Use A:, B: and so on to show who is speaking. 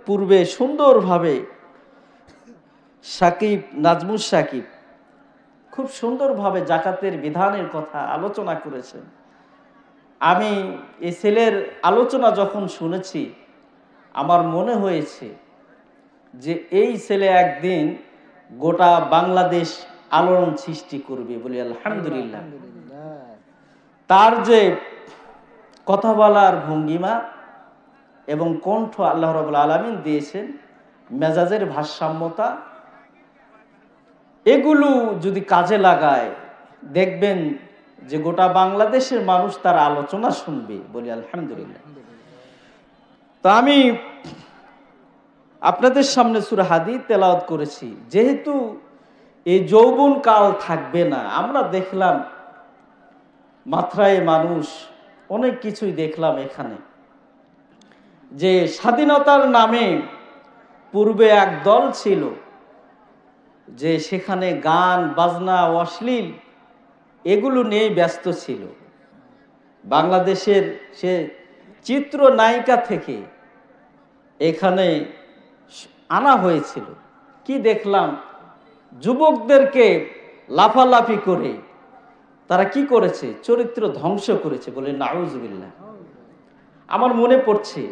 A: পূর্বে সুন্দরভাবে সাকিব নাজমুস সাকিব খুব সুন্দরভাবে জাকাতের বিধানের কথা আলোচনা করেছেন। আমি এই ছেলের আলোচনা যখন শুনেছি আমার মনে হয়েছে যে এই ছেলে একদিন গোটা বাংলাদেশ আলোড়ন সৃষ্টি করবে বলি আলহামদুলিল্লাহ। তার যে কথা বলার ভঙ্গিমা এবং কণ্ঠ আল্লাহ রাব্বুল আলামিন দিয়েছেন, মেজাজের ভারসাম্যতা, এগুলো যদি কাজে লাগায় দেখবেন যে গোটা বাংলাদেশের মানুষ তার আলোচনা শুনবে বলি আলহামদুলিল্লাহ। তো আমি আপনাদের সামনে সূরা হাদীদ তেলাওয়াত করেছি, যেহেতু এই যৌবন কাল থাকবে না। আমরা দেখলাম মাত্রায় মানুষ অনেক কিছুই দেখলাম এখানে, যে স্বাধীনতার নামে পূর্বে এক দল ছিল যে সেখানে গান বাজনা অশ্লীল এগুলো নিয়ে ব্যস্ত ছিল। বাংলাদেশের সে চিত্র নায়িকা থেকে এখানে আনা হয়েছিল। কি দেখলাম, যুবকদেরকে লাফালাফি করে তারা কি করেছে, চরিত্র ধ্বংস করেছে বলে নাউজুবিল্লাহ। আমার মনে পড়ছে